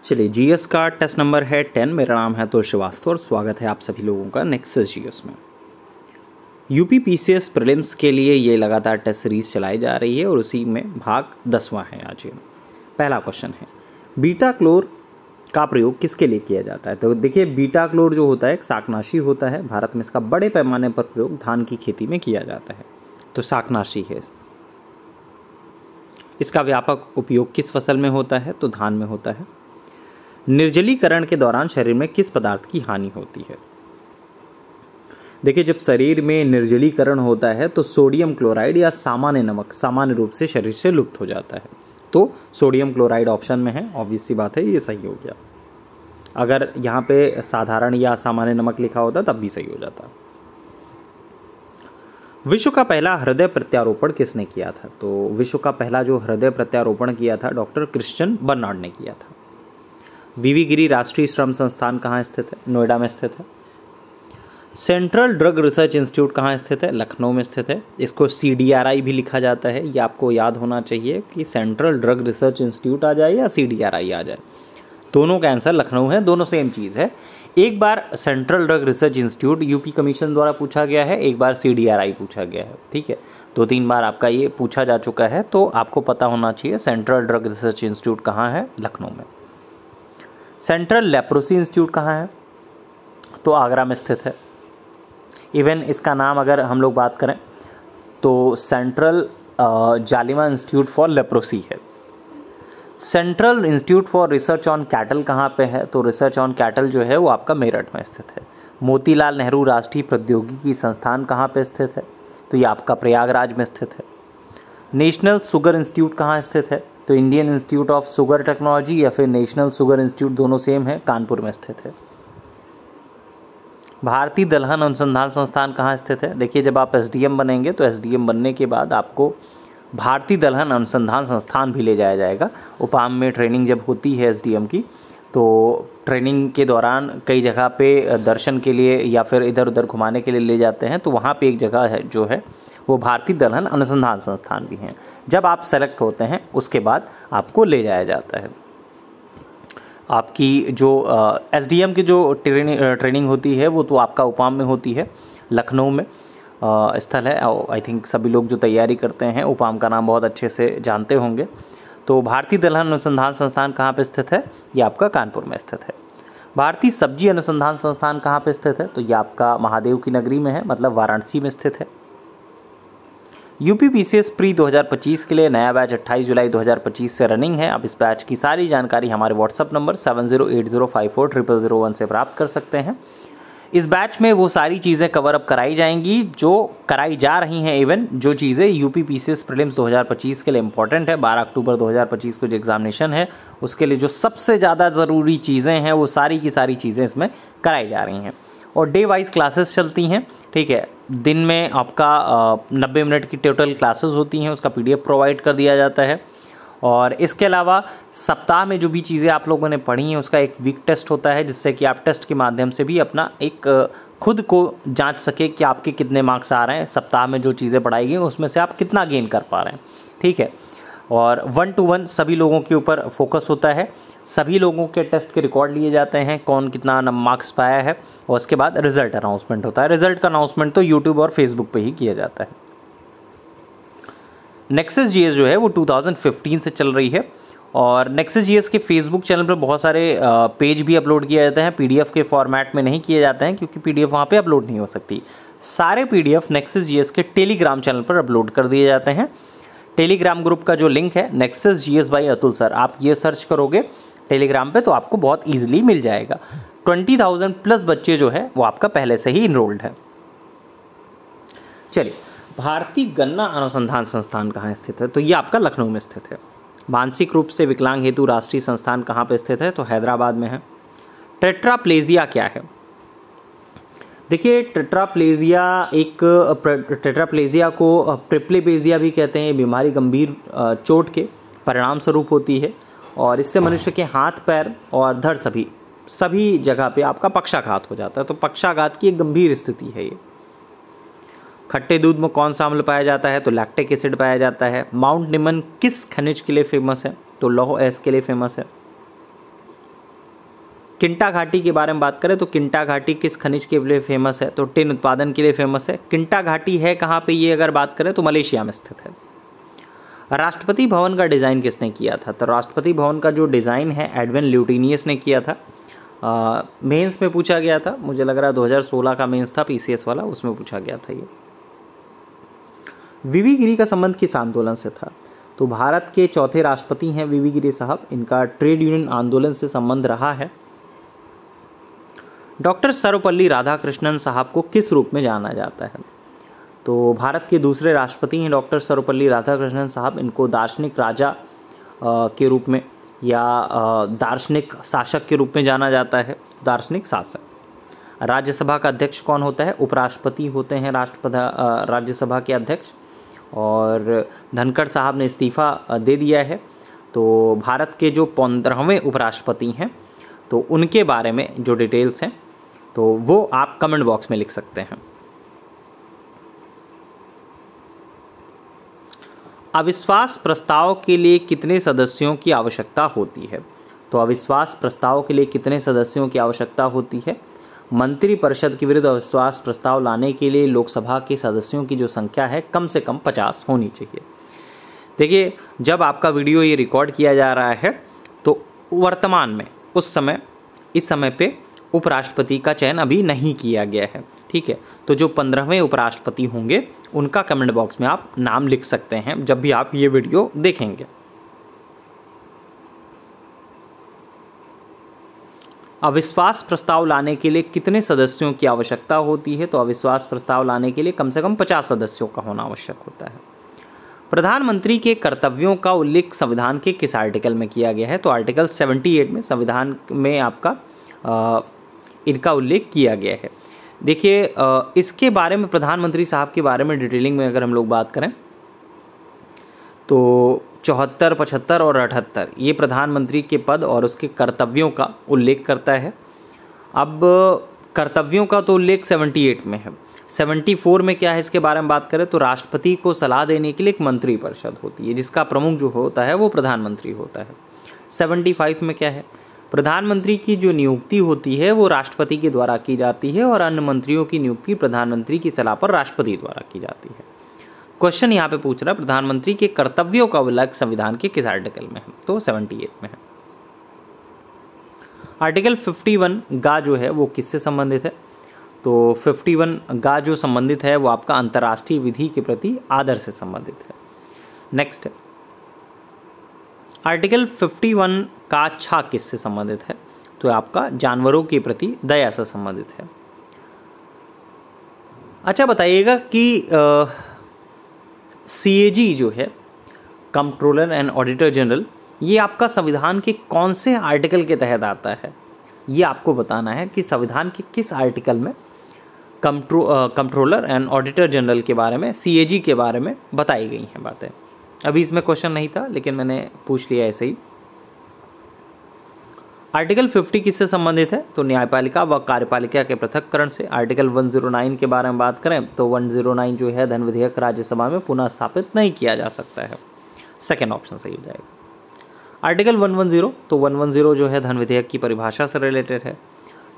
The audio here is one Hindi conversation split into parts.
चलिए, जीएस का टेस्ट नंबर है 10। मेरा नाम है अतुल श्रीवास्तव और स्वागत है आप सभी लोगों का नेक्सस जीएस में। यूपी पीसीएस प्रीलिम्स के लिए ये लगातार टेस्ट सीरीज चलाई जा रही है और उसी में भाग 10वां है आज ये। पहला क्वेश्चन है, बीटा क्लोर का प्रयोग किसके लिए किया जाता है? तो देखिए, बीटा क्लोर जो होता है एक शाकनाशी होता है। भारत में इसका बड़े पैमाने पर प्रयोग धान की खेती में किया जाता है, तो शाकनाशी है। इसका व्यापक उपयोग किस फसल में होता है? तो धान में होता है। निर्जलीकरण के दौरान शरीर में किस पदार्थ की हानि होती है? देखिए, जब शरीर में निर्जलीकरण होता है तो सोडियम क्लोराइड या सामान्य नमक सामान्य रूप से शरीर से लुप्त हो जाता है। तो सोडियम क्लोराइड ऑप्शन में है, ऑब्वियस सी बात है, ये सही हो गया। अगर यहाँ पे साधारण या सामान्य नमक लिखा होता तब भी सही हो जाता। विश्व का पहला हृदय प्रत्यारोपण किसने किया था? तो विश्व का पहला जो हृदय प्रत्यारोपण किया था डॉक्टर क्रिश्चियन बर्नार्ड ने किया था। वीवी गिरी राष्ट्रीय श्रम संस्थान कहाँ स्थित है? नोएडा में स्थित है। सेंट्रल ड्रग रिसर्च इंस्टीट्यूट कहाँ स्थित है? लखनऊ में स्थित है। इसको CDRI भी लिखा जाता है, ये आपको याद होना चाहिए कि सेंट्रल ड्रग रिसर्च इंस्टीट्यूट आ जाए या CDRI आ जाए, दोनों का आंसर लखनऊ है, दोनों सेम चीज़ है। एक बार Central Drug Research Institute UP commission द्वारा पूछा गया है, एक बार CDRI पूछा गया है, ठीक है। 2-3 बार आपका ये पूछा जा चुका है, तो आपको पता होना चाहिए सेंट्रल ड्रग रिसर्च इंस्टीट्यूट कहाँ है? लखनऊ में। सेंट्रल लेप्रोसी इंस्टीट्यूट कहाँ है? तो आगरा में स्थित है। इवन इसका नाम अगर हम लोग बात करें तो central Zalima institute for leprosy है। Central institute for research on cattle कहाँ पे है? तो रिसर्च ऑन कैटल जो है वो आपका मेरठ में स्थित है। मोतीलाल नेहरू राष्ट्रीय प्रौद्योगिकी संस्थान कहाँ पे स्थित है? तो ये आपका प्रयागराज में स्थित है। नेशनल शुगर इंस्टीट्यूट कहाँ स्थित है? तो Indian institute of sugar technology या फिर नेशनल शुगर इंस्टीट्यूट, दोनों सेम है, कानपुर में स्थित है। भारतीय दलहन अनुसंधान संस्थान कहाँ स्थित है? देखिए, जब आप SDM बनेंगे तो SDM बनने के बाद आपको भारतीय दलहन अनुसंधान संस्थान भी ले जाया जाएगा। उपाम में ट्रेनिंग जब होती है SDM की, तो ट्रेनिंग के दौरान कई जगह पे दर्शन के लिए या फिर इधर उधर घुमाने के लिए ले जाते हैं, तो वहाँ पे एक जगह है जो है वो भारतीय दलहन अनुसंधान संस्थान भी हैं। जब आप सेलेक्ट होते हैं उसके बाद आपको ले जाया जाता है। आपकी जो SDM की जो ट्रेनिंग होती है वो तो आपका उपाम में होती है, लखनऊ में स्थल है। आई थिंक सभी लोग जो तैयारी करते हैं उपाम का नाम बहुत अच्छे से जानते होंगे। तो भारतीय दलहन अनुसंधान संस्थान कहाँ पे स्थित है? ये आपका कानपुर में स्थित है। भारतीय सब्जी अनुसंधान संस्थान कहाँ पे स्थित है? तो ये आपका महादेव की नगरी में है, मतलब वाराणसी में स्थित है। यूपी पीसीएस प्री 2025 के लिए नया बैच 28 जुलाई 2025 से रनिंग है। आप इस बैच की सारी जानकारी हमारे व्हाट्सअप नंबर 7080540001 से प्राप्त कर सकते हैं। इस बैच में वो सारी चीज़ें कवर अप कराई जाएंगी जो कराई जा रही हैं। इवन जो चीज़ें यूपी पीसीएस प्रीलिम्स 2025 के लिए इंपॉर्टेंट है, 12 अक्टूबर 2025 को जो एग्जामिनेशन है उसके लिए जो सबसे ज़्यादा ज़रूरी चीज़ें हैं वो सारी की सारी चीज़ें इसमें कराई जा रही हैं। और डे वाइज क्लासेस चलती हैं, ठीक है। दिन में आपका 90 मिनट की टोटल क्लासेस होती हैं, उसका PDF प्रोवाइड कर दिया जाता है। और इसके अलावा सप्ताह में जो भी चीज़ें आप लोगों ने पढ़ी हैं उसका एक वीक टेस्ट होता है, जिससे कि आप टेस्ट के माध्यम से भी अपना एक खुद को जांच सके कि आपके कितने मार्क्स आ रहे हैं। सप्ताह में जो चीज़ें पढ़ाई गई उसमें से आप कितना गेन कर पा रहे हैं, ठीक है। और 1 to 1 सभी लोगों के ऊपर फोकस होता है। सभी लोगों के टेस्ट के रिकॉर्ड लिए जाते हैं, कौन कितना मार्क्स पाया है, और उसके बाद रिजल्ट अनाउंसमेंट होता है। रिजल्ट का अनाउंसमेंट तो यूट्यूब और फेसबुक पे ही किया जाता है। नेक्सस जीएस जो है वो 2015 से चल रही है और नेक्सस जीएस के फेसबुक चैनल पर बहुत सारे पेज भी अपलोड किए जाते हैं। PDF के फॉर्मेट में नहीं किए जाते हैं क्योंकि PDF वहाँ पे अपलोड नहीं हो सकती। सारे PDF नेक्सस जीएस के टेलीग्राम चैनल पर अपलोड कर दिए जाते हैं। टेलीग्राम ग्रुप का जो लिंक है nexus GS bye Atul sir, आप ये सर्च करोगे टेलीग्राम पे तो आपको बहुत ईजिली मिल जाएगा। 20,000 प्लस बच्चे जो है वो आपका पहले से ही इनरोल्ड है। चलिए, भारतीय गन्ना अनुसंधान संस्थान कहाँ स्थित है? तो ये आपका लखनऊ में स्थित है। मानसिक रूप से विकलांग हेतु राष्ट्रीय संस्थान कहाँ पे स्थित है? तो हैदराबाद में है। टेट्राप्लेजिया क्या है? देखिए, टेट्राप्लेजिया को ट्रिप्लेपेजिया भी कहते हैं। बीमारी गंभीर चोट के परिणाम स्वरूप होती है और इससे मनुष्य के हाथ, पैर और धड़ सभी जगह पे आपका पक्षाघात हो जाता है। तो पक्षाघात की एक गंभीर स्थिति है ये। खट्टे दूध में कौन सा अम्ल पाया जाता है? तो लैक्टिक एसिड पाया जाता है। माउंट निमन किस खनिज के लिए फेमस है? तो लौह एस के लिए फेमस है। किंटा घाटी के बारे में बात करें तो किंटा घाटी किस खनिज के लिए फेमस है? तो टिन उत्पादन के लिए फेमस है। किंटा घाटी है कहाँ पे, ये अगर बात करें तो मलेशिया में स्थित है। राष्ट्रपति भवन का डिज़ाइन किसने किया था? तो राष्ट्रपति भवन का जो डिज़ाइन है एडविन ल्यूटिनियस ने किया था। मेंस में पूछा गया था, मुझे लग रहा है 2016 का मेंस था पीसीएस वाला, उसमें पूछा गया था ये। वीवी गिरी का संबंध किस आंदोलन से था? तो भारत के चौथे राष्ट्रपति हैं वीवी गिरी साहब, इनका ट्रेड यूनियन आंदोलन से संबंध रहा है। डॉक्टर सर्वपल्ली राधाकृष्णन साहब को किस रूप में जाना जाता है? तो भारत के दूसरे राष्ट्रपति हैं डॉक्टर सर्वपल्ली राधाकृष्णन साहब, इनको दार्शनिक राजा के रूप में या दार्शनिक शासक के रूप में जाना जाता है, दार्शनिक शासक। राज्यसभा का अध्यक्ष कौन होता है? उपराष्ट्रपति होते हैं राज्यसभा के अध्यक्ष, और धनखड़ साहब ने इस्तीफा दे दिया है। तो भारत के जो 15वें उपराष्ट्रपति हैं तो उनके बारे में जो डिटेल्स हैं तो वो आप कमेंट बॉक्स में लिख सकते हैं। अविश्वास प्रस्ताव के लिए कितने सदस्यों की आवश्यकता होती है? तो अविश्वास प्रस्ताव के लिए कितने सदस्यों की आवश्यकता होती है? मंत्रिपरिषद के विरुद्ध अविश्वास प्रस्ताव लाने के लिए लोकसभा के सदस्यों की जो संख्या है कम से कम 50 होनी चाहिए। देखिए, जब आपका वीडियो ये रिकॉर्ड किया जा रहा है तो वर्तमान में इस समय पे उपराष्ट्रपति का चयन अभी नहीं किया गया है, ठीक है। तो जो 15वें उपराष्ट्रपति होंगे उनका कमेंट बॉक्स में आप नाम लिख सकते हैं जब भी आप ये वीडियो देखेंगे। अविश्वास प्रस्ताव लाने के लिए कितने सदस्यों की आवश्यकता होती है? तो अविश्वास प्रस्ताव लाने के लिए कम से कम 50 सदस्यों का होना आवश्यक होता है। प्रधानमंत्री के कर्तव्यों का उल्लेख संविधान के किस आर्टिकल में किया गया है? तो आर्टिकल 78 में संविधान में आपका इनका उल्लेख किया गया है। देखिए, इसके बारे में प्रधानमंत्री साहब के बारे में डिटेलिंग में अगर हम लोग बात करें तो 74, 75 और 78 ये प्रधानमंत्री के पद और उसके कर्तव्यों का उल्लेख करता है। अब कर्तव्यों का तो उल्लेख 78 में है। 74 में क्या है इसके बारे में बात करें तो राष्ट्रपति को सलाह देने के लिए एक मंत्रिपरिषद होती है जिसका प्रमुख जो होता है वो प्रधानमंत्री होता है। 75 में क्या है? प्रधानमंत्री की जो नियुक्ति होती है वो राष्ट्रपति के द्वारा की जाती है और अन्य मंत्रियों की नियुक्ति प्रधानमंत्री की सलाह पर राष्ट्रपति द्वारा की जाती है। क्वेश्चन यहाँ पे पूछ रहा है प्रधानमंत्री के कर्तव्यों का उल्लेख संविधान के किस आर्टिकल में है? तो 78 में है। आर्टिकल 51 गा जो है वो किससे संबंधित है? तो 51 गा जो संबंधित है वो आपका अंतर्राष्ट्रीय विधि के प्रति आदर से संबंधित है। नेक्स्ट, आर्टिकल 51 का छा किससे संबंधित है? तो आपका जानवरों के प्रति दया से संबंधित है। अच्छा बताइएगा कि सीएजी जो है, कंट्रोलर एंड ऑडिटर जनरल, ये आपका संविधान के कौन से आर्टिकल के तहत आता है? ये आपको बताना है कि संविधान के किस आर्टिकल में कंट्रोलर एंड ऑडिटर जनरल के बारे में, सीएजी के बारे में बताई गई हैं बातें। अभी इसमें क्वेश्चन नहीं था लेकिन मैंने पूछ लिया ऐसे ही। आर्टिकल 50 किससे संबंधित है? तो न्यायपालिका व कार्यपालिका के पृथक्करण से। आर्टिकल 109 के बारे में बात करें तो 109 जो है धन विधेयक राज्यसभा में पुनः स्थापित नहीं किया जा सकता है। सेकेंड ऑप्शन सही हो जाएगा। आर्टिकल 110, तो 110 जो है धन विधेयक की परिभाषा से रिलेटेड है।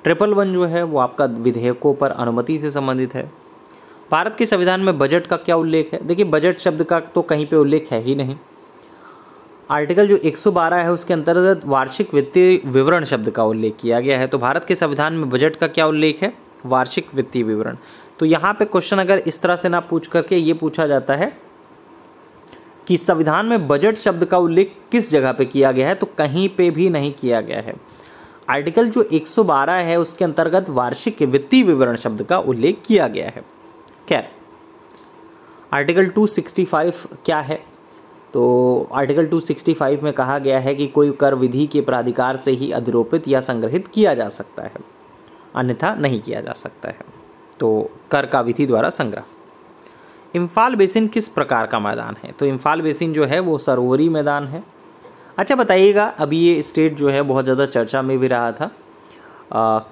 111 जो है वो आपका विधेयकों पर अनुमति से संबंधित है। भारत के संविधान में बजट का क्या उल्लेख है? देखिए, बजट शब्द का तो कहीं पे उल्लेख है ही नहीं। आर्टिकल जो 112 है उसके अंतर्गत वार्षिक वित्तीय विवरण शब्द का उल्लेख किया गया है। तो भारत के संविधान में बजट का क्या उल्लेख है? वार्षिक वित्तीय विवरण। तो यहाँ पे क्वेश्चन अगर इस तरह से ना पूछ करके ये पूछा जाता है कि संविधान में बजट शब्द का उल्लेख किस जगह पे किया गया है, तो कहीं पे भी नहीं किया गया है। आर्टिकल जो 112 है उसके अंतर्गत वार्षिक वित्तीय विवरण शब्द का उल्लेख किया गया है। क्या आर्टिकल 265 क्या है? तो आर्टिकल 265 में कहा गया है कि कोई कर विधि के प्राधिकार से ही अधिरोपित या संग्रहित किया जा सकता है, अन्यथा नहीं किया जा सकता है। तो कर का विधि द्वारा संग्रह। इम्फाल बेसिन किस प्रकार का मैदान है? तो इम्फाल बेसिन जो है वो सरोवरी मैदान है। अच्छा बताइएगा, अभी ये स्टेट जो है बहुत ज़्यादा चर्चा में भी रहा था।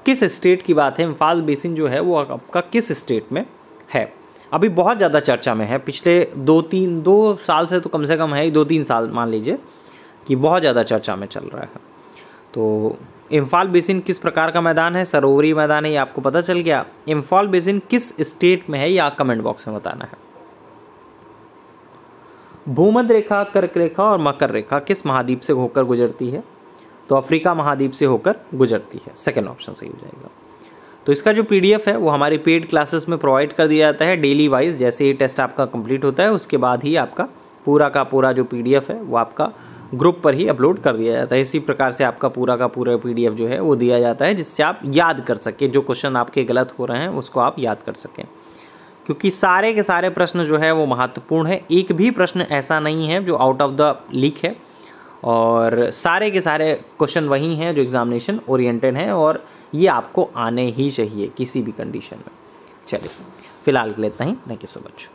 किस स्टेट की बात है? इम्फाल बेसिन जो है वो आपका किस स्टेट में है? अभी बहुत ज़्यादा चर्चा में है। पिछले 2 साल से तो कम से कम है ही, 2-3 साल मान लीजिए कि बहुत ज़्यादा चर्चा में चल रहा है। तो इम्फाल बेसिन किस प्रकार का मैदान है? सरोवरी मैदान है, ये आपको पता चल गया। इम्फाल बेसिन किस स्टेट में है, ये आप कमेंट बॉक्स में बताना है। भूमध्य रेखा, कर्क रेखा और मकर रेखा किस महाद्वीप से होकर गुजरती है? तो अफ्रीका महाद्वीप से होकर गुजरती है। सेकंड ऑप्शन सही हो जाएगा। तो इसका जो पीडीएफ है वो हमारी पेड क्लासेस में प्रोवाइड कर दिया जाता है डेली वाइज। जैसे ये टेस्ट आपका कंप्लीट होता है उसके बाद ही आपका पूरा का पूरा जो पीडीएफ है वो आपका ग्रुप पर ही अपलोड कर दिया जाता है। इसी प्रकार से आपका पूरा का पूरा पीडीएफ जो है वो दिया जाता है, जिससे आप याद कर सकें, जो क्वेश्चन आपके गलत हो रहे हैं उसको आप याद कर सकें, क्योंकि सारे के सारे प्रश्न जो है वो महत्वपूर्ण है। एक भी प्रश्न ऐसा नहीं है जो आउट ऑफ द लीक है, और सारे के सारे क्वेश्चन वही हैं जो एग्जामिनेशन ओरिएंटेड हैं, और ये आपको आने ही चाहिए किसी भी कंडीशन में। चलिए फिलहाल के लिए इतना ही। Thank you so much.